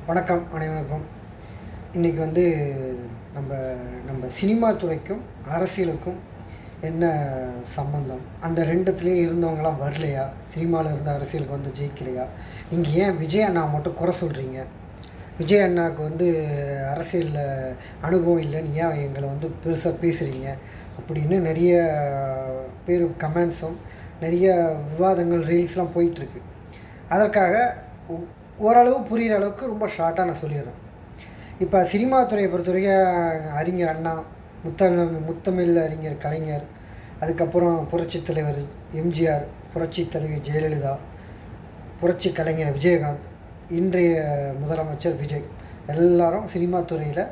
வணக்கம் அனைவருக்கும். இன்றைக்கி வந்து நம்ம நம்ம சினிமா துறைக்கும் அரசியலுக்கும் என்ன சம்மந்தம், அந்த ரெண்டுத்துலேயும் இருந்தவங்களாம் வரலையா, சினிமாவில் இருந்த அரசியலுக்கு வந்து ஜெயிக்கலையா, நீங்கள் ஏன் விஜய் அண்ணா மட்டும் குறை சொல்கிறீங்க, விஜய் அண்ணாவுக்கு வந்து அரசியலில் அனுபவம் இல்லைன்னு ஏன் எங்களை வந்து பெருசாக பேசுகிறீங்க அப்படின்னு நிறைய பேர் கமெண்ட்ஸும் நிறைய விவாதங்கள் ரீல்ஸ்லாம் போயிட்டுருக்கு. அதற்காக ஓரளவு புரிகிற அளவுக்கு ரொம்ப ஷார்ட்டாக நான் சொல்லிடுறேன். இப்போ சினிமா துறையை பொறுத்த வரைக்கும் அறிஞர் அண்ணா, முத்தமிழ் அறிஞர் கலைஞர், அதுக்கப்புறம் புரட்சித் தலைவர் எம்ஜிஆர், புரட்சித் தலைவி ஜெயலலிதா, புரட்சி கலைஞர் விஜயகாந்த், இன்றைய முதலமைச்சர் விஜய், எல்லாரும் சினிமா துறையில்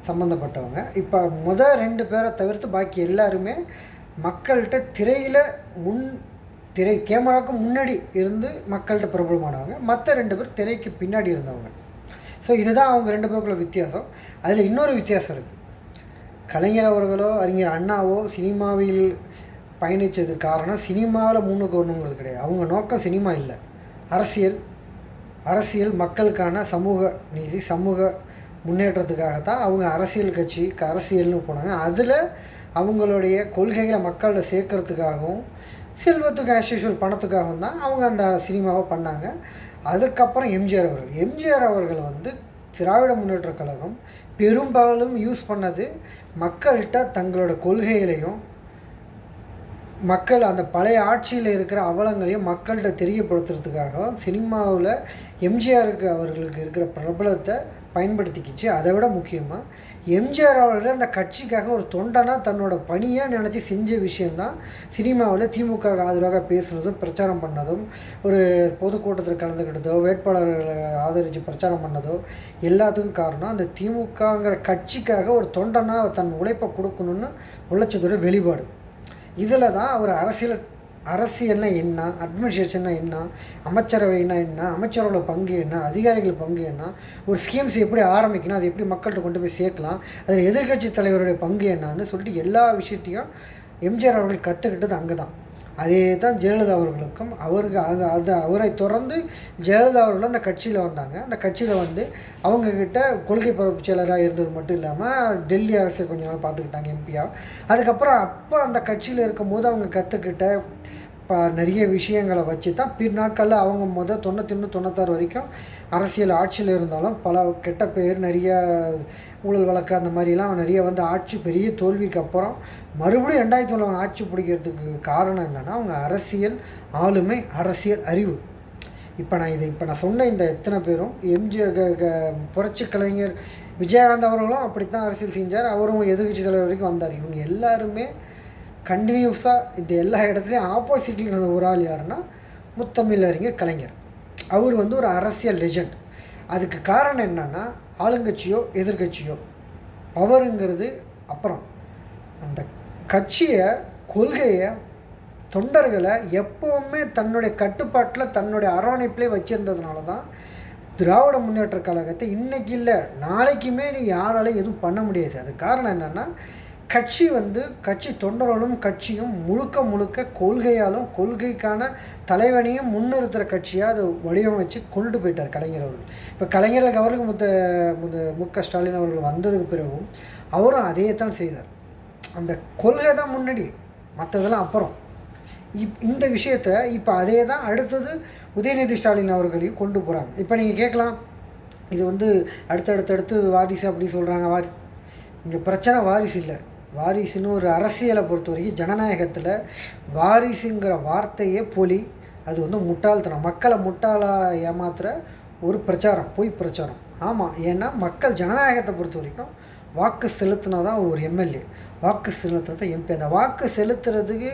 சம்மந்தப்பட்டவங்க. இப்போ ரெண்டு பேரை தவிர்த்து பாக்கி எல்லாருமே மக்கள்கிட்ட திரையில் திரை கேமராவுக்கு முன்னாடி இருந்து மக்கள்கிட்ட பிரபலமானவங்க. மற்ற ரெண்டு பேர் திரைக்கு பின்னாடி இருந்தவங்க. ஸோ இதுதான் அவங்க ரெண்டு பேருக்குள்ள வித்தியாசம். அதில் இன்னொரு வித்தியாசம் இருக்குது. கலைஞர் அவர்களோ அறிஞர் அண்ணாவோ சினிமாவில் பயணித்தது காரணம் சினிமாவில் முன்னுக்கு வரணுங்கிறது கிடையாது. அவங்க நோக்கம் சினிமா இல்லை, அரசியல் மக்களுக்கான சமூக நீதி, சமூக முன்னேற்றத்துக்காகத்தான் அவங்க அரசியல்னு போனாங்க. அதில் அவங்களுடைய கொள்கைகளை மக்கள்கிட்ட சேர்க்கறதுக்காகவும் செல்வத்துக்கு ஆஸ்யூஷுவல் பணத்துக்காகவும் தான் அவங்க அந்த சினிமாவை பண்ணாங்க. அதுக்கப்புறம் எம்ஜிஆர் அவர்கள் வந்து திராவிட முன்னேற்ற கழகம் பெரும்பாலும் யூஸ் பண்ணது மக்கள்கிட்ட தங்களோட கொள்கைகளையும் மக்கள் அந்த பழைய ஆட்சியில் இருக்கிற அவலங்களையும் மக்கள்கிட்ட தெரியப்படுத்துறதுக்காக சினிமாவில் அவர்களுக்கு இருக்கிற பிரபலத்தை பயன்படுத்திக்கிச்சு. அதை விட முக்கியமாக எம்ஜிஆர் அவர்கள் அந்த கட்சிக்காக ஒரு தொண்டனா தன்னோட பணியாக நினச்சி செஞ்ச விஷயந்தான் சினிமாவில் திமுக ஆதரவாக பேசுனதும் பிரச்சாரம் பண்ணதும், ஒரு பொதுக்கூட்டத்தில் கலந்துக்கிட்டதோ, வேட்பாளர்களை ஆதரித்து பிரச்சாரம் பண்ணதோ எல்லாத்துக்கும் காரணம் அந்த திமுகங்கிற கட்சிக்காக ஒரு தொண்டனா தன் உழைப்பை கொடுக்கணுன்னு உழைச்சதோட வெளிப்பாடு. இதில் தான் அவர் அரசியல்னா என்ன, அட்மினிஸ்ட்ரேஷன்னா என்ன, அமைச்சரவைனா என்ன, அமைச்சரோட பங்கு என்ன, அதிகாரிகள் பங்கு என்ன, ஒரு ஸ்கீம்ஸ் எப்படி ஆரம்பிக்கணும், அது எப்படி மக்கள்கிட்ட கொண்டு போய் சேர்க்கலாம், அதில் எதிர்கட்சி தலைவருடைய பங்கு என்னான்னு சொல்லிட்டு எல்லா விஷயத்தையும் எம்ஜிஆர் அவர்கள் கற்றுக்கிட்டது அங்கே தான். அதே தான் ஜெயலலிதா அவர்களுக்கும் அவரை தொடர்ந்து ஜெயலலிதா அவர்களும் அந்த கட்சியில் வந்தாங்க. அந்த கட்சியில் வந்து அவங்கக்கிட்ட கொள்கை பரப்பு செயலராக இருந்தது மட்டும் இல்லாமல் டெல்லி அரசை கொஞ்ச நாள் பார்த்துக்கிட்டாங்க எம்பியாக. அதுக்கப்புறம் அந்த கட்சியில் இருக்கும் போது அவங்க கற்றுக்கிட்ட நிறைய விஷயங்களை வச்சு தான் பின்னாட்களில் அவங்க 91-96 வரைக்கும் அரசியல் ஆட்சியில் இருந்தாலும் பல கெட்ட பேர், நிறைய ஊழல் வழக்கு அந்த மாதிரிலாம் நிறைய வந்து ஆட்சி பெரிய தோல்விக்கு அப்புறம் மறுபடியும் 2001 ஆட்சி பிடிக்கிறதுக்கு காரணம் என்னென்னா அவங்க அரசியல் ஆளுமை, அரசியல் அறிவு. இப்போ நான் சொன்ன இந்த எத்தனை பேரும் புரட்சி கலைஞர் விஜயகாந்த் அவர்களும் அப்படித்தான் அரசியல் செஞ்சார். அவரும் எதிர்கட்சி தலைவர் வரைக்கும் வந்தார். இவங்க எல்லாருமே கண்டினியூஸாக இந்த எல்லா இடத்துலையும் ஆப்போசிட்டில் இருந்த ஒரு ஆள் யாருன்னா முத்தமிழ் அறிஞர் கலைஞர். அவர் வந்து ஒரு அரசியல் லெஜண்ட். அதுக்கு காரணம் என்னென்னா ஆளுங்கட்சியோ எதிர்கட்சியோ பவருங்கிறது அப்புறம் அந்த கட்சியை, கொள்கையை, தொண்டர்களை எப்போவுமே தன்னுடைய கட்டுப்பாட்டில் தன்னுடைய அரவணைப்பிலே வச்சுருந்ததுனால தான் திராவிட முன்னேற்ற கழகத்தை இன்றைக்கி இல்லை நாளைக்குமே நீ யாராலையும் எதுவும் பண்ண முடியாது. அது காரணம் என்னென்னா கட்சி தொண்டர்களும் கட்சியும் முழுக்க கொள்கையாலும் கொள்கைக்கான தலைவனையும் முன்னிறுத்துகிற கட்சியாக அதை வடிவமைச்சு கொண்டு போயிட்டார் கலைஞர் அவர்கள். இப்போ கலைஞர்களுக்கு அவர்களுக்கு மு.க. ஸ்டாலின் அவர்கள் வந்ததுக்கு பிறகும் அவரும் அதே தான் செய்தார். அந்த கொள்கை தான் முன்னாடி, மற்றதெல்லாம் அப்புறம். இந்த விஷயத்தை இப்போ அதே தான் அடுத்தது உதயநிதி ஸ்டாலின் அவர்களையும் கொண்டு போகிறாங்க. இப்போ நீங்கள் கேட்கலாம், இது வந்து அடுத்தடுத்து வாரிசு அப்படி சொல்கிறாங்க. இங்கே பிரச்சனை வாரிசு இல்லை. வாரிசுன்னு ஒரு அரசியலை பொறுத்த வரைக்கும் ஜனநாயகத்தில் வாரிசுங்கிற வார்த்தையே போலி. அது வந்து முட்டாள்தனம், மக்களை முட்டாளாக ஏமாத்துகிற ஒரு பிரச்சாரம், பொய் பிரச்சாரம். ஆமாம், ஏன்னா மக்கள் ஜனநாயகத்தை பொறுத்த வரைக்கும் வாக்கு செலுத்தினா தான் ஒரு எம்எல்ஏ, வாக்கு செலுத்துறது எம்பி. அந்த வாக்கு செலுத்துறதுக்கு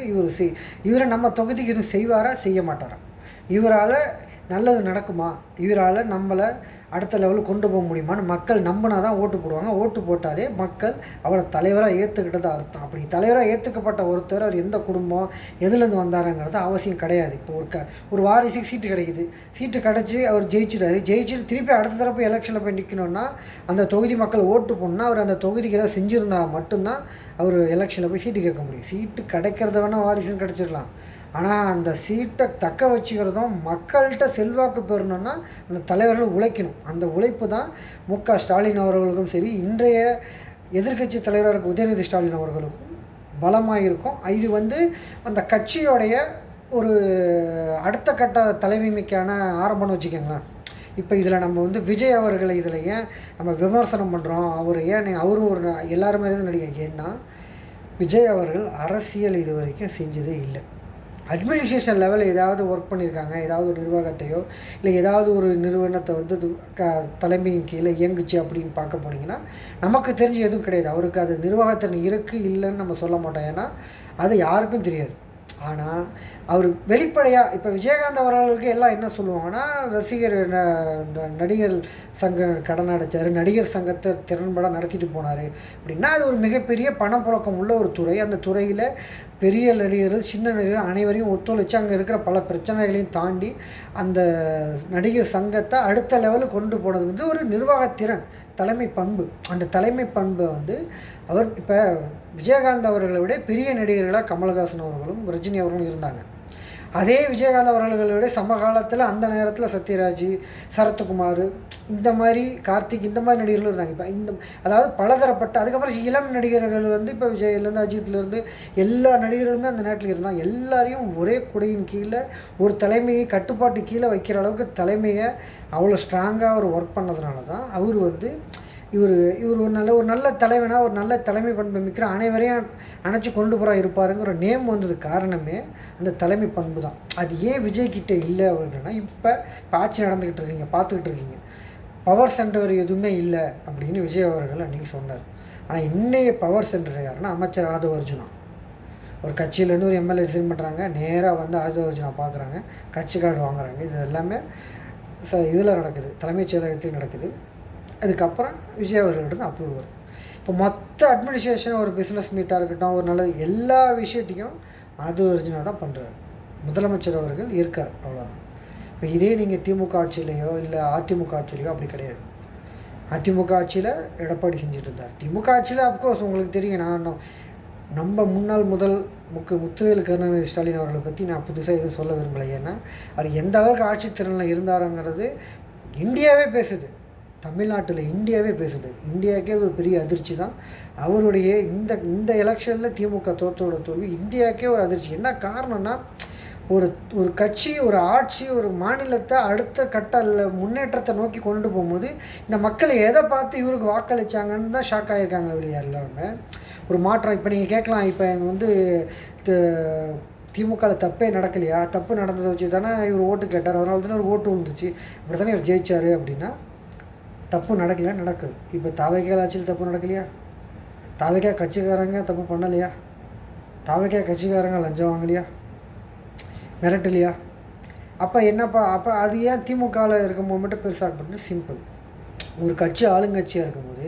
இவரை நம்ம தொகுதிக்கு எதுவும் செய்வாரா, செய்ய மாட்டாரா, இவரால் நல்லது நடக்குமா, இவரால் நம்மளை அடுத்த லெவலுக்கு கொண்டு போக முடியுமான்னு மக்கள் நம்பினா தான் ஓட்டு போடுவாங்க. ஓட்டு போட்டாலே மக்கள் அவரை தலைவராக ஏற்றுக்கிட்டது அர்த்தம். அப்படி தலைவராக ஏற்றுக்கப்பட்ட ஒருத்தர் அவர் எந்த குடும்பம் எதுலேருந்து வந்தாருங்கிறது அவசியம் கிடையாது. இப்போ ஒரு வாரிசுக்கு சீட்டு கிடைக்குது, சீட்டு கிடச்சி அவர் ஜெயிச்சுட்டு திருப்பி அடுத்த தரப்பு எலெக்ஷனில் போய் நிற்கணுன்னா அந்த தொகுதி மக்கள் ஓட்டு போடணுன்னா அவர் அந்த தொகுதிக்கு ஏதாவது செஞ்சுருந்தா மட்டும்தான் அவர் எலெக்ஷனில் போய் சீட்டு கேட்க முடியும். சீட்டு கிடைக்கிறத வேணால் வாரிசுன்னு கிடச்சிடலாம், ஆனால் அந்த சீட்டை தக்க வச்சுக்கிறதும் மக்கள்கிட்ட செல்வாக்கு பெறணும்னா அந்த தலைவர்கள் உழைக்கணும். அந்த உழைப்பு தான் ஸ்டாலின் அவர்களுக்கும் சரி, இன்றைய எதிர்க்கட்சி தலைவராக இருக்க உதயநிதி ஸ்டாலின் அவர்களுக்கும் பலமாக இருக்கும். இது அந்த கட்சியோடைய ஒரு அடுத்த கட்ட தலைமைக்கான ஆரம்பம்னு வச்சுக்கோங்களேன். இப்போ இதில் நம்ம விஜய் அவர்களை இதில் ஏன் நம்ம விமர்சனம் பண்ணுறோம், அவர் ஏன் அவரும் ஒரு எல்லாருமே நடிகை, ஏன்னா விஜய் அவர்கள் அரசியல் இது வரைக்கும் செஞ்சதே இல்லை. அட்மினிஸ்ட்ரேஷன் லெவலில் ஏதாவது ஒர்க் பண்ணியிருக்காங்க, ஏதாவது ஒரு நிர்வாகத்தையோ இல்லை ஏதாவது ஒரு நிறுவனத்தை தலைமையின் கீழே இயங்குச்சு அப்படின்னு பார்க்க போனீங்கன்னா நமக்கு தெரிஞ்சு எதுவும் கிடையாது. அவருக்கு அது நிர்வாகத்திறன் இருக்குது இல்லைன்னு நம்ம சொல்ல மாட்டோம், ஏன்னா அது யாருக்கும் தெரியாது. ஆனால் அவர் வெளிப்படையாக இப்போ விஜயகாந்த் அவர்களுக்கு எல்லாம் என்ன சொல்லுவாங்கன்னா, ரசிகர் நடிகர் சங்க கடன் அடைச்சார், நடிகர் சங்கத்தை திறன்பட நடத்திட்டு போனார் அப்படின்னா அது ஒரு மிகப்பெரிய பணப்புழக்கம் உள்ள ஒரு துறை. அந்த துறையில் பெரிய நடிகர்கள் சின்ன நடிகர்கள் அனைவரையும் ஒத்துழைச்சு அங்கே இருக்கிற பல பிரச்சனைகளையும் தாண்டி அந்த நடிகர் சங்கத்தை அடுத்த லெவலுக்கு கொண்டு போனது ஒரு நிர்வாகத்திறன், தலைமை பண்பு. அந்த தலைமை பண்பை அவர் இப்போ விஜயகாந்த் அவர்களை விட பெரிய நடிகர்களாக கமல்ஹாசன் அவர்களும் ரஜினி அவர்களும் இருந்தாங்க. அதே விஜயகாந்த் அவர்களை விட சமகாலத்தில் அந்த நேரத்தில் சத்யராஜ், சரத்குமார், இந்த மாதிரி கார்த்திக், இந்த மாதிரி நடிகர்களும் இருந்தாங்க. இப்போ அதாவது பலதரப்பட்ட அதுக்கப்புறம் இளம் நடிகர்கள் இப்போ விஜயிலேருந்து அஜித்லேருந்து எல்லா நடிகர்களுமே அந்த நேரத்தில் இருந்தாங்க. எல்லாரையும் ஒரே குடையின் கீழே ஒரு தலைமையை கட்டுப்பாட்டு கீழே வைக்கிற அளவுக்கு தலைமையை அவ்வளோ ஸ்ட்ராங்காக அவர் ஒர்க் பண்ணதுனால தான் அவர் இவர் ஒரு நல்ல தலைவனாக ஒரு நல்ல தலைமை பண்பு மிக்கிற அனைவரையும் அணைச்சி கொண்டு போகிறா இருப்பாருங்கிற ஒரு நேம் வந்தது காரணமே அந்த தலைமை பண்பு தான். அது ஏன் விஜய்கிட்ட இல்லை அப்படின்னா, இப்போ ஆட்சி நடந்துக்கிட்டு இருக்கீங்க, பார்த்துக்கிட்டு இருக்கீங்க, பவர் சென்டர் எதுவுமே இல்லை அப்படின்னு விஜய் அவர்கள் அன்றைக்கி சொன்னார். ஆனால் இன்னைய பவர் சென்டர் யாருன்னா அமைச்சர் ஆதவ அர்ஜுனா. ஒரு கட்சியிலேருந்து ஒரு எம்எல்ஏ ரிசைன் பண்ணுறாங்க, நேராக ஆதவ அர்ஜுனா பார்க்குறாங்க, கட்சி கார்டு வாங்குறாங்க. இது எல்லாமே இதில் நடக்குது, தலைமைச் செயலகத்தில் நடக்குது. அதுக்கப்புறம் விஜய் அவர்கள்ட்ட அப்ரூவல் வருது. இப்போ மொத்த அட்மினிஸ்ட்ரேஷன் ஒரு பிஸ்னஸ் மீட்டாக இருக்கட்டும், ஒரு நல்ல எல்லா விஷயத்தையும் ஆதவ அர்ஜுனா தான் பண்ணுறாரு. முதலமைச்சர் அவர்கள் இருக்கார், அவ்வளோதான். இப்போ இதே நீங்கள் திமுக ஆட்சியிலையோ இல்லை அதிமுக ஆட்சியிலையோ அப்படி கிடையாது. அதிமுக ஆட்சியில் எடப்பாடி செஞ்சுட்டு இருந்தார். திமுக ஆட்சியில் அஃப்கோர்ஸ் உங்களுக்கு தெரியும், நான் நம்ம முன்னாள் முத்துவேல் கருணாநிதி ஸ்டாலின் அவர்களை பற்றி நான் புதுசாக எதுவும் சொல்ல விரும்பலை. ஏன்னா அவர் எந்த அளவுக்கு ஆட்சித்திறனில் இருந்தாருங்கிறது இந்தியாவே பேசுது, தமிழ்நாட்டில் இந்தியாவே பேசுது. இந்தியாவுக்கே ஒரு பெரிய அதிர்ச்சி தான் அவருடைய இந்த எலெக்ஷனில் திமுக தோற்றோட தோல்வி. இந்தியாவுக்கே ஒரு அதிர்ச்சி. என்ன காரணம்னா, ஒரு கட்சி, ஒரு ஆட்சி, ஒரு மாநிலத்தை அடுத்த கட்ட முன்னேற்றத்தை நோக்கி கொண்டு போகும்போது இந்த மக்கள் எதை பார்த்து இவருக்கு வாக்களித்தாங்கன்னு தான் ஷாக் ஆகியிருக்காங்க வெளியே எல்லாருமே. ஒரு மாற்றம். இப்போ நீங்கள் கேட்கலாம், இப்போ திமுகவில் தப்பே நடக்கலையா, தப்பு நடந்ததை வச்சு தானே இவர் ஓட்டு கேட்டார், அதனால தானே ஒரு ஓட்டு வந்துச்சு, அப்படி தானே இவர் ஜெயிச்சார் அப்படின்னா, தப்பு நடக்கலையா? நடக்குது. இப்போ தாவேக்கா ஆட்சியில் தப்பு நடக்கலையா? தாவேக்கா கட்சிக்காரங்க தப்பு பண்ணலையா? தாவேக்கா கட்சிக்காரங்க லஞ்சம் வாங்கலையா, மிரட்டலையா? அப்போ என்னப்பா, அப்போ அது ஏன் திமுகவில் இருக்கும்போது மட்டும் பெருசாக பண்ணு? சிம்பிள். ஒரு கட்சி ஆளுங்கட்சியாக இருக்கும்போது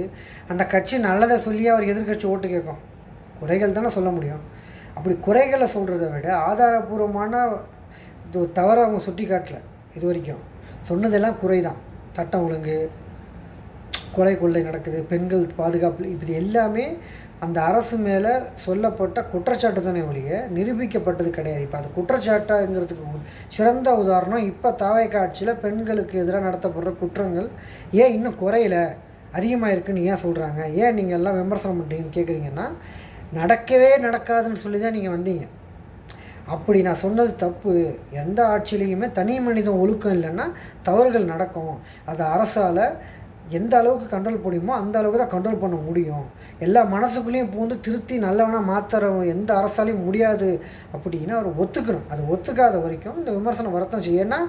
அந்த கட்சி நல்லதை சொல்லி அவர் எதிர்கட்சி ஓட்டு கேட்கும், குறைகள் தானே சொல்ல முடியும். அப்படி குறைகளை சொல்கிறத விட ஆதாரபூர்வமான தவறை அவங்க சுட்டி காட்டல. இது வரைக்கும் சொன்னதெல்லாம் குறை தான். சட்டம் ஒழுங்கு, கொலை கொள்ளை நடக்குது, பெண்கள் பாதுகாப்பு, இது எல்லாமே அந்த அரசு மேலே சொல்லப்பட்ட குற்றச்சாட்டு தானே ஒழிய நிரூபிக்கப்பட்டது கிடையாது. இப்போ அது குற்றச்சாட்டுங்கிறதுக்கு சிறந்த உதாரணம், இப்போ தாவேக்கா ஆட்சியில் பெண்களுக்கு எதிராக நடத்தப்படுற குற்றங்கள் ஏன் இன்னும் குறையல, அதிகமாக இருக்குன்னு ஏன் சொல்கிறாங்க, ஏன் நீங்கள் எல்லாம் விமர்சனம் பண்ணுறீங்கன்னு கேட்குறீங்கன்னா, நடக்கவே நடக்காதுன்னு சொல்லி தான் நீங்கள் வந்தீங்க. அப்படி நான் சொன்னது தப்பு. எந்த ஆட்சியிலையுமே தனி மனிதன் ஒழுக்கம் இல்லைன்னா தவறுகள் நடக்கும். அது அரசால் எந்த அளவுக்கு கண்ட்ரோல் முடியுமோ அந்த அளவுக்கு தான் கண்ட்ரோல் பண்ண முடியும். எல்லா மனசுக்குள்ளேயும் பூந்து திருத்தி நல்லவனாக மாற்றுற எந்த அரசாலையும் முடியாது அப்படின்னு அவர் ஒத்துக்கணும். அது ஒத்துக்காத வரைக்கும் இந்த விமர்சனம் வரத்தான் செய்யும். ஏன்னா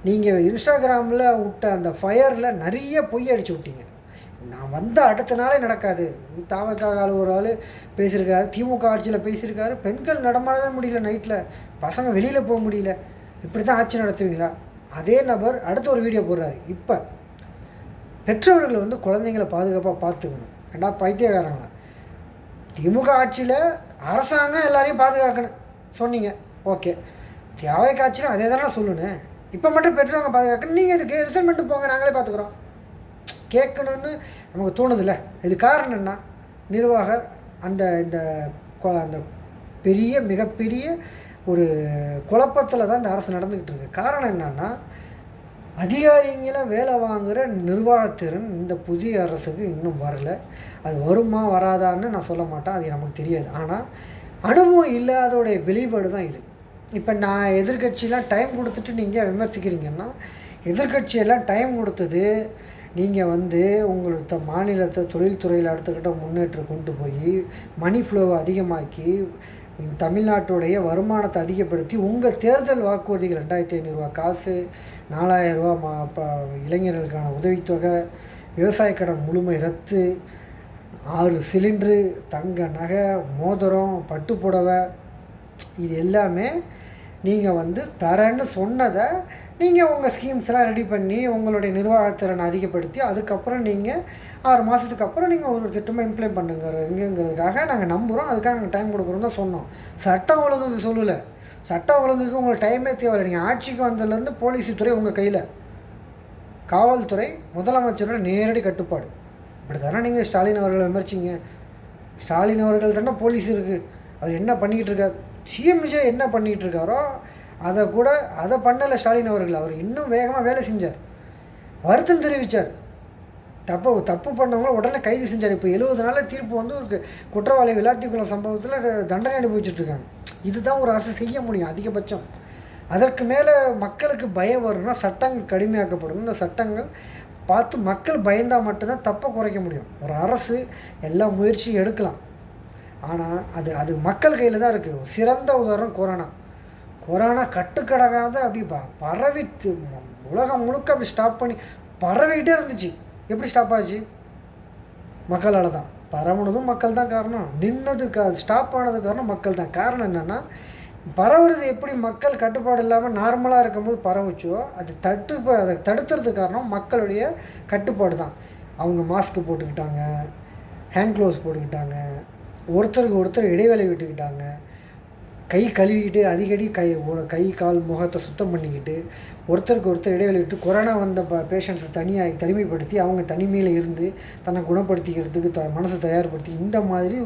நீங்கள் இன்ஸ்டாகிராமில் விட்ட அந்த ஃபயரில் நிறைய பொய் அடித்து விட்டீங்க. நான் வந்த அடுத்த நாளே நடக்காது. தாவக்காக ஒரு ஆள் பேசியிருக்காரு, திமுக ஆட்சியில் பேசியிருக்காரு, பெண்கள் நடமாடவே முடியல, நைட்டில் பசங்க வெளியில் போக முடியல, இப்படி தான் ஆட்சி நடத்துவீங்களா? அதே நபர் அடுத்த ஒரு வீடியோ போடுறாரு, இப்போ பெற்றோர்கள் குழந்தைங்களை பாதுகாப்பாக பார்த்துக்கணும். ஏண்டா பைத்தியக்காரங்களா, திமுக ஆட்சியில் அரசாங்கம் எல்லாரையும் பாதுகாக்கணும் சொன்னீங்க, ஓகே. தியாவை ஆட்சியில் அதே தானே சொல்லணும். இப்போ மட்டும் பெற்றவங்க பாதுகாக்கணும், நீங்கள் இதுக்கு ரிசைன் பண்ணிட்டு போங்க, நாங்களே பார்த்துக்குறோம் கேட்கணுன்னு நமக்கு தோணுதில்ல. இது காரணம் என்ன? நிர்வாக அந்த அந்த பெரிய மிகப்பெரிய ஒரு குழப்பத்தில் தான் இந்த அரசு நடந்துக்கிட்டு இருக்குது. காரணம் என்னன்னா, அதிகாரிங்களை வேலை வாங்குகிற நிர்வாகத்திறன் இந்த புதிய அரசுக்கு இன்னும் வரல. அது வருமா வராதான்னு நான் சொல்ல மாட்டேன், அது நமக்கு தெரியாது. ஆனால் அனுபவம் இல்லாதோடைய வெளிப்பாடு தான் இது. இப்போ நான் எதிர்கட்சியெலாம் டைம் கொடுத்துட்டு நீங்கள் விமர்சிக்கிறீங்கன்னா, எதிர்கட்சியெல்லாம் டைம் கொடுத்தது நீங்கள் உங்களோட மாநிலத்தை தொழில்துறையில் அடுத்த கட்ட முன்னேற்றம் கொண்டு போய் மணி ஃப்ளோவை அதிகமாக்கி தமிழ்நாட்டுடைய வருமானத்தை அதிகப்படுத்தி உங்கள் தேர்தல் வாக்குறுதிகள் 2500 காசு, 4000 இளைஞர்களுக்கான உதவித்தொகை, விவசாய கடன் முழுமை ரத்து, 6 சிலிண்ட்ரு, தங்க நகை, மோதிரம், பட்டுப்புடவை, இது எல்லாமே நீங்கள் தரேன்னு சொன்னதை நீங்கள் உங்கள் ஸ்கீம்ஸ்லாம் ரெடி பண்ணி உங்களுடைய நிர்வாகத்திறனை அதிகப்படுத்தி அதுக்கப்புறம் நீங்கள் 6 மாதத்துக்கு அப்புறம் நீங்கள் ஒரு திட்டமாக இம்ப்ளிமெண்ட் பண்ணுங்கிறதுக்காக நாங்கள் நம்புகிறோம். அதுக்காக நாங்கள் டைம் கொடுக்குறோம் தான் சொன்னோம். சட்டம் ஒழுங்குக்கு சொல்லலை. சட்டம் ஒழுங்குக்கு உங்களுக்கு டைமே தேவையில்லை. நீங்கள் ஆட்சிக்கு வந்ததுலேருந்து போலீஸ் துறை உங்கள் கையில், காவல்துறை முதலமைச்சரோட நேரடி கட்டுப்பாடு. இப்படி தானே நீங்கள் ஸ்டாலின் அவர்களை விமர்சிங்க. ஸ்டாலின் அவர்கள் தானே போலீஸ் இருக்குது, அவர் என்ன பண்ணிக்கிட்டு இருக்கார், சிஎம் விஜய் என்ன பண்ணிகிட்டு இருக்காரோ அதை பண்ணலை ஸ்டாலின் அவர்கள். அவர் இன்னும் வேகமாக வேலை செஞ்சார், வருத்தம் தெரிவித்தார், தப்பு பண்ணவங்கள உடனே கைது செஞ்சார். இப்போ 70 நாளில் தீர்ப்பு ஒரு குற்றவாளி விளாத்திக்குளம் சம்பவத்தில் தண்டனை அனுபவிச்சுட்ருக்காங்க. இதுதான் ஒரு அரசு செய்ய முடியும் அதிகபட்சம். அதற்கு மேலே மக்களுக்கு பயம் வரும்னா சட்டங்கள் கடுமையாக்கப்படும். இந்த சட்டங்கள் பார்த்து மக்கள் பயந்தால் மட்டும்தான் தப்பை குறைக்க முடியும். ஒரு அரசு எல்லா முயற்சியும் எடுக்கலாம், ஆனால் அது மக்கள் கையில் தான் இருக்குது. சிறந்த உதாரணம் கொரோனா கட்டுக்கடங்காத அப்படி பரவி உலகம் முழுக்க அப்படி ஸ்டாப் பண்ணி பரவிக்கிட்டே இருந்துச்சு. எப்படி ஸ்டாப் ஆச்சு? மக்களால் தான். பரவுனதும் மக்கள் தான் காரணம், ஸ்டாப் ஆனது காரணம் மக்கள் தான். காரணம் என்னென்னா, பரவுறது எப்படி மக்கள் கட்டுப்பாடு இல்லாமல் நார்மலாக இருக்கும்போது பரவுச்சோ அதை தடுத்துறதுக்கு காரணம் மக்களுடைய கட்டுப்பாடு தான். அவங்க மாஸ்க்கு போட்டுக்கிட்டாங்க, ஹேண்ட் க்ளோவ்ஸ் போட்டுக்கிட்டாங்க, ஒருத்தருக்கு ஒருத்தர் இடைவேளை விட்டுக்கிட்டாங்க, கை கழுவிக்கிட்டு அடிக்கடி கை கால் முகத்தை சுத்தம் பண்ணிக்கிட்டு ஒருத்தருக்கு ஒருத்தர் இடைவெளி விட்டு கொரோனா வந்த பேஷண்ட்ஸை தனிமைப்படுத்தி அவங்க தனிமையில் இருந்து தன்னை குணப்படுத்திக்கிறதுக்கு மனசை தயார்படுத்தி இந்த மாதிரி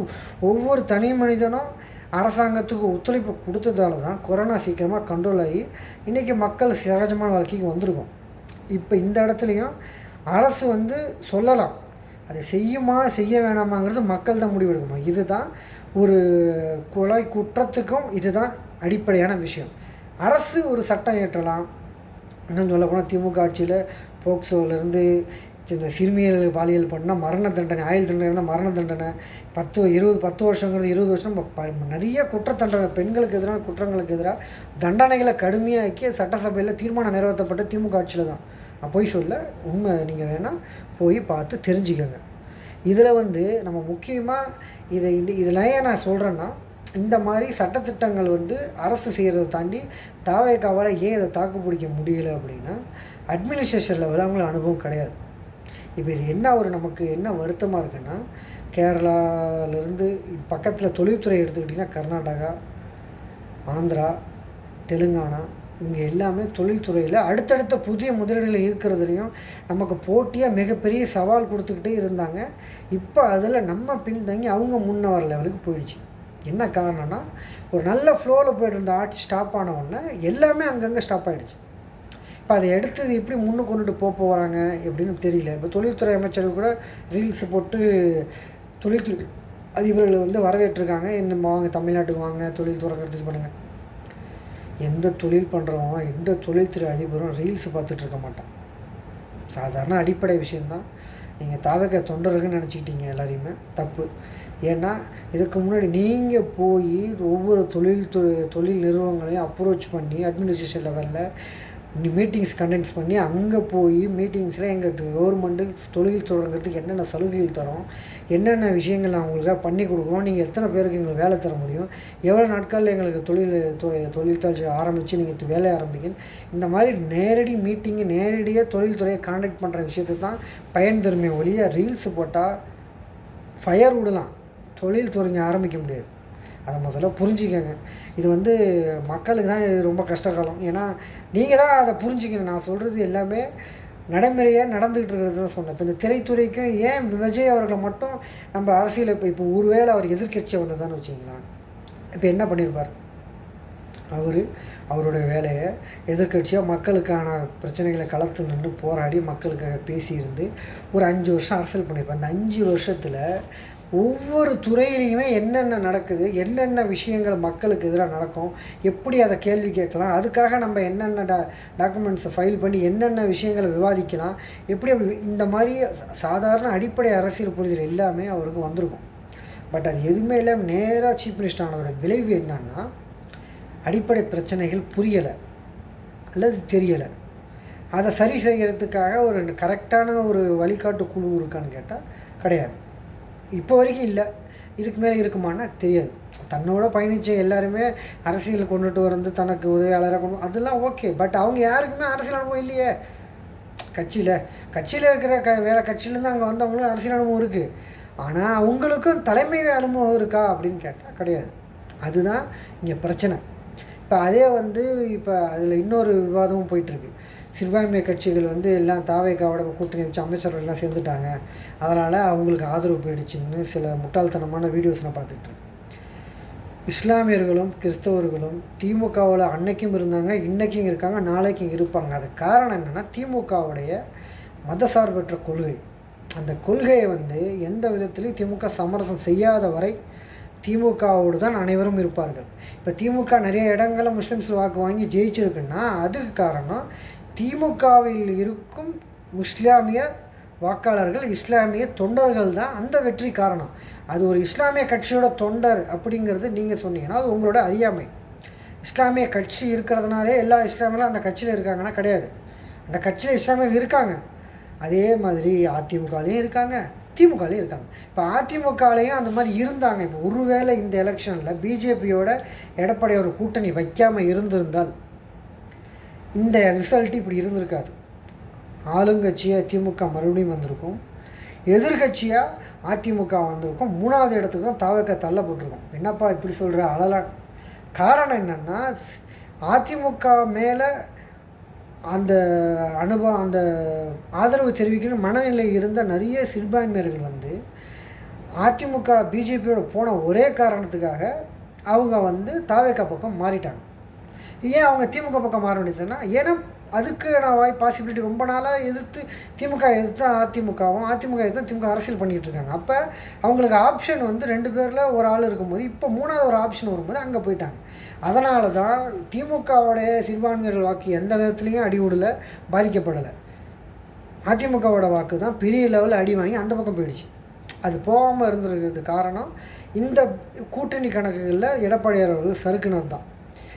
ஒவ்வொரு தனி மனிதனும் அரசாங்கத்துக்கு ஒத்துழைப்பு கொடுத்ததால தான் கொரோனா சீக்கிரமாக கண்ட்ரோல் ஆகி இன்றைக்கி மக்கள் சகஜமான வாழ்க்கைக்கு வந்திருக்கும். இப்போ இந்த இடத்துலையும் அரசு சொல்லலாம், அதை செய்ய வேணாமாங்கிறது மக்கள் தான் முடிவெடுக்கணும். இதுதான் ஒரு கொலை குற்றத்துக்கும் இதுதான் அடிப்படையான விஷயம். அரசு ஒரு சட்டம் இயற்றலாம். இன்னும் சொல்லப்போனால் திமுக ஆட்சியில் போக்சோவிலேருந்து இந்த சிறுமியர்கள் பாலியல் பண்ணால் மரண தண்டனை, ஆயுள் தண்டனை இருந்தால் மரண தண்டனை, 10 வருஷங்கிறது 20 வருஷம், நிறைய குற்றத்தண்டனை பெண்களுக்கு எதிரான குற்றங்களுக்கு எதிராக தண்டனைகளை கடுமையாக்கி சட்டசபையில் தீர்மானம் நிறைவேற்றப்பட்ட திமுக ஆட்சியில் தான். நான் போய் சொல்ல, உண்மை நீங்கள் வேணால் போய் பார்த்து தெரிஞ்சுக்கோங்க. இதில் நம்ம முக்கியமாக இதில் ஏன் நான் சொல்கிறேன்னா, இந்த மாதிரி சட்டத்திட்டங்கள் அரசு செய்கிறத தாண்டி தாவேக்காவால் ஏன் இதை தாக்கு பிடிக்க முடியலை அப்படின்னா, அட்மினிஸ்ட்ரேஷன் லெவலில் அவங்களுக்கு அனுபவம் கிடையாது. இப்போ இது நமக்கு என்ன வருத்தமாக இருக்குன்னா, கேரளாவிலேருந்து பக்கத்தில் தொழில்துறை எடுத்துக்கிட்டிங்கன்னா கர்நாடகா, ஆந்திரா, தெலுங்கானா, இவங்க எல்லாமே தொழில்துறையில் அடுத்தடுத்த புதிய முதலீடுகள் இருக்கிறதுலையும் நமக்கு போட்டியாக மிகப்பெரிய சவால் கொடுத்துக்கிட்டே இருந்தாங்க. இப்போ அதில் நம்ம பின்தங்கி அவங்க முன்ன வர லெவலுக்கு போயிடுச்சு. என்ன காரணம்னா, ஒரு நல்ல ஃப்ளோவில் போய்ட்டு இருந்த ஆட்சி ஸ்டாப் ஆன உடனே எல்லாமே அங்கங்கே ஸ்டாப் ஆகிடுச்சு. இப்போ அதை எடுத்தது எப்படி முன்னுக்கு கொண்டுட்டு போகிறாங்க எப்படின்னு தெரியல. இப்போ தொழில்துறை அமைச்சர்கள் கூட ரீல்ஸ் போட்டு தொழில்துறை அதிபர்கள் வரவேற்றிருக்காங்க. இன்னும் வாங்க தமிழ்நாட்டுக்கு வாங்க, தொழில் தொடங்குறது பண்ணுங்கள். எந்த தொழில் பண்ணுறவங்க, எந்த தொழில்துறை அதிபரும் ரீல்ஸ் பார்த்துட்டு இருக்க மாட்டான். சாதாரண அடிப்படை விஷயந்தான். நீங்கள் தாவக தொண்டர்கள்னு நினச்சிக்கிட்டீங்க எல்லாரையுமே, தப்பு. ஏன்னா இதுக்கு முன்னாடி நீங்கள் போய் ஒவ்வொரு தொழில் நிறுவனங்களையும் அப்ரோச் பண்ணி அட்மினிஸ்ட்ரேஷன் லெவலில் மீட்டிங்ஸ் கண்டெக்ட் பண்ணி அங்கே போய் மீட்டிங்ஸில் எங்கள் கவர்மெண்ட்டு தொழில் தொடங்குறதுக்கு என்னென்ன சலுகைகள் தரோம், என்னென்ன விஷயங்கள் நான் உங்களுக்காக பண்ணி கொடுக்குறோம், நீங்கள் எத்தனை பேருக்கு எங்களுக்கு வேலை தர முடியும், எவ்வளோ நாட்களில் எங்களுக்கு தொழில்துறை ஆரம்பித்து நீங்கள் வேலையை ஆரம்பிங்க, இந்த மாதிரி நேரடி மீட்டிங்கு நேரடியாக தொழில்துறையை கான்டாக்ட் பண்ணுற விஷயத்தை தான் பயன் தருமே ஒழிய ரீல்ஸ் போட்டால் ஃபயர் விடலாம், தொழில்துறைங்க ஆரம்பிக்க முடியாது. அதை முதல்ல புரிஞ்சுக்கங்க. இது மக்களுக்கு தான் இது ரொம்ப கஷ்டகாலம். ஏன்னா நீங்கள் தான் அதை புரிஞ்சுக்கணும். நான் சொல்கிறது எல்லாமே நடைமுறையாக நடந்துகிட்டு இருக்கிறது தான் சொன்னேன். இப்போ இந்த திரைத்துறைக்கும் ஏன் விஜய் அவர்களை மட்டும் நம்ம அரசியல் இப்போ ஒருவேளை அவர் எதிர்கட்சியை வந்ததான்னு வச்சிங்களேன், இப்போ என்ன பண்ணியிருப்பார்? அவருடைய வேலையை எதிர்க்கட்சியாக மக்களுக்கான பிரச்சனைகளை களத்து நின்று போராடி மக்களுக்காக பேசியிருந்து ஒரு 5 வருஷம் அரசியல் பண்ணியிருப்பேன். அந்த 5 வருஷத்தில் ஒவ்வொரு துறையிலையுமே என்னென்ன நடக்குது, என்னென்ன விஷயங்கள் மக்களுக்கு எதிராக நடக்கும், எப்படி அதை கேள்வி கேட்கலாம், அதுக்காக நம்ம என்னென்ன டாக்குமெண்ட்ஸை ஃபைல் பண்ணி என்னென்ன விஷயங்களை விவாதிக்கலாம், எப்படி இந்த மாதிரி சாதாரண அடிப்படை அரசியல் புரிதல் எல்லாமே அவருக்கு வந்திருக்கும். பட் அது எதுவுமே இல்லை. நேராக சீஃப் மினிஸ்டர் ஆனதோட விளைவு என்னன்னா, அடிப்படை பிரச்சனைகள் புரியலை அல்லது தெரியலை. அதை சரி செய்கிறதுக்காக ஒரு கரெக்டான ஒரு வழிகாட்டு குழு இருக்கான்னு கேட்டால் கிடையாது. இப்போ வரைக்கும் இல்லை. இதுக்கு மேலே இருக்குமான்னா தெரியாது. தன்னோட பயணித்த எல்லாருமே அரசியல் கொண்டுட்டு வந்து தனக்கு உதவியாளராக கொண்டு அதெல்லாம் ஓகே. பட் அவங்க யாருக்குமே அரசியல் அனுபவம் இல்லையே. கட்சியில் இருக்கிற வேறு கட்சியிலேருந்து அங்கே வந்தவங்களும் அரசியல் அனுபவம் இருக்குது. ஆனால் அவங்களுக்கும் தலைமை அனுபவம் இருக்கா அப்படின்னு கேட்டால் கிடையாது. அதுதான் இங்கே பிரச்சனை. இப்போ அதே இப்போ அதில் இன்னொரு விவாதமும் போயிட்டுருக்கு. சிறுபான்மை கட்சிகள் எல்லாம் தாவேக்காவோட கூட்டணி வச்சு அமைச்சர்கள் எல்லாம் சேர்ந்துட்டாங்க, அதனால் அவங்களுக்கு ஆதரவு போயிடுச்சுன்னு சில முட்டாள்தனமான வீடியோஸ் நான் பார்த்துட்ருக்கேன். இஸ்லாமியர்களும் கிறிஸ்தவர்களும் திமுகவில் அன்னைக்கும் இருந்தாங்க, இன்றைக்கும் இருக்காங்க, நாளைக்கும் இருப்பாங்க. அது காரணம் என்னென்னா திமுகவுடைய மதசார்பற்ற கொள்கை. அந்த கொள்கையை எந்த விதத்துலையும் திமுக சமரசம் செய்யாத வரை திமுகவோடு தான் அனைவரும் இருப்பார்கள். இப்போ திமுக நிறைய இடங்களில் முஸ்லீம்ஸ் வாக்கு வாங்கி ஜெயிச்சிருக்குன்னா அதுக்கு காரணம் திமுகவில் இருக்கும் இஸ்லாமிய வாக்காளர்கள், இஸ்லாமிய தொண்டர்கள் தான் அந்த வெற்றி காரணம். அது ஒரு இஸ்லாமிய கட்சியோட தொண்டர் அப்படிங்கிறது நீங்கள் சொன்னீங்கன்னா அது உங்களோட அறியாமை. இஸ்லாமிய கட்சி இருக்கிறதுனாலே எல்லா இஸ்லாமியர்களும் அந்த கட்சியில் இருக்காங்கன்னா கிடையாது. அந்த கட்சியில் இஸ்லாமியர்கள் இருக்காங்க. அதே மாதிரி அதிமுகலையும் இருக்காங்க, திமுகலையும் இருக்காங்க. இப்போ அதிமுகலையும் அந்த மாதிரி இருந்தாங்க. இப்போ ஒருவேளை இந்த எலெக்ஷனில் பிஜேபியோட எடப்பாடி ஒரு கூட்டணி வைக்காமல் இருந்திருந்தால் இந்த ரிசல்ட் இப்படி இருந்திருக்காது. ஆளுங்கட்சியாக திமுக மறுபடியும் வந்திருக்கும், எதிர்கட்சியாக அதிமுக வந்திருக்கும், 3வது இடத்துக்கு தான் தாவேக்கா தள்ளப்பட்டிருக்கும். என்னப்பா இப்படி சொல்கிற அழலாம்? காரணம் என்னென்னா அதிமுக மேலே அந்த அனுபவம், அந்த ஆதரவு தெரிவிக்கணும் மனநிலை இருந்த நிறைய சிறுபான்மையர்கள் அதிமுக பிஜேபியோட போன ஒரே காரணத்துக்காக அவங்க தாவேக்கா பக்கம் மாறிட்டாங்க. ஏன் அவங்க திமுக பக்கம் மாற வேண்டியதுன்னா, ஏன்னா அதுக்கு நான் பாசிபிலிட்டி ரொம்ப நாளாக திமுக எதிர்த்து அதிமுக எதிர்த்து திமுக அரசியல் பண்ணிகிட்டு இருக்காங்க. அப்போ அவங்களுக்கு ஆப்ஷன் 2 பேரில் ஒரு ஆள் இருக்கும்போது இப்போ 3வது ஒரு ஆப்ஷன் வரும்போது அங்கே போயிட்டாங்க. அதனால தான் திமுகவோடைய சிறுபான்மையர்கள் வாக்கு எந்த விதத்துலேயும் அடி விடலை, பாதிக்கப்படலை. அதிமுகவோட வாக்கு தான் பெரிய லெவலில் அடி வாங்கி அந்த பக்கம் போயிடுச்சு. அது போகாமல் இருந்திருக்கிறது காரணம் இந்த கூட்டணி கணக்குகளில் எடப்பாடியார் அவர்கள் சறுக்குனது தான்.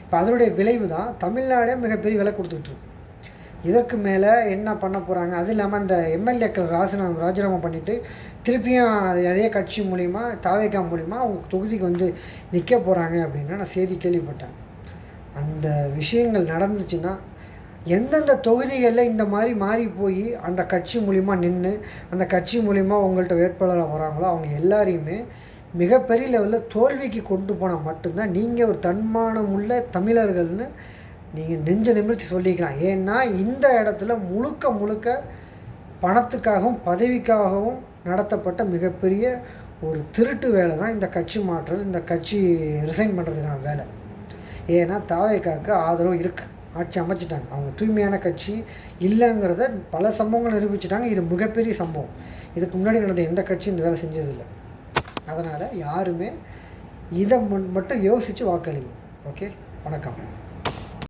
இப்போ அதனுடைய விளைவு தான் தமிழ்நாடே மிகப்பெரிய விலை கொடுத்துட்ருக்கு. இதற்கு மேலே என்ன பண்ண போகிறாங்க? அது இல்லாமல் அந்த எம்எல்ஏக்கள் ராஜினாமா பண்ணிவிட்டு திருப்பியும் அதே கட்சி மூலிமா தாவேக்கா மூலிமா அவங்க தொகுதிக்கு நிற்க போகிறாங்க அப்படின்னு நான் செய்தி கேள்விப்பட்டேன். அந்த விஷயங்கள் நடந்துச்சுன்னா எந்தெந்த தொகுதிகளில் இந்த மாதிரி மாறி போய் அந்த கட்சி மூலிமா நின்று அந்த கட்சி மூலிமா உங்கள்கிட்ட வேட்பாளராக வராங்களோ அவங்க எல்லாரையுமே மிகப்பெரிய லெவலில் தோல்விக்கு கொண்டு போனால் மட்டும்தான் நீங்கள் ஒரு தன்மானம் உள்ள தமிழர்கள்னு நீங்கள் நெஞ்ச நிமிர்த்தி சொல்லிக்கலாம். ஏன்னா இந்த இடத்துல முழுக்க பணத்துக்காகவும் பதவிக்காகவும் நடத்தப்பட்ட மிகப்பெரிய ஒரு திருட்டு வேலை தான் இந்த கட்சி மாற்றம், இந்த கட்சி ரிசைன் பண்ணுறதுக்கான வேலை. ஏன்னா தாவேக்காவுக்கு ஆதரவு இருக்குது, ஆட்சி அமைச்சிட்டாங்க. அவங்க தூய்மையான கட்சி இல்லைங்கிறத பல சம்பவங்கள் நிரூபிச்சிட்டாங்க. இது மிகப்பெரிய சம்பவம். இதுக்கு முன்னாடி நடந்த எந்த கட்சியும் இந்த வேலை செஞ்சதில்லை. அதனால் யாருமே இதை மட்டும் யோசித்து வாக்களிங்க. ஓகே, வணக்கம்.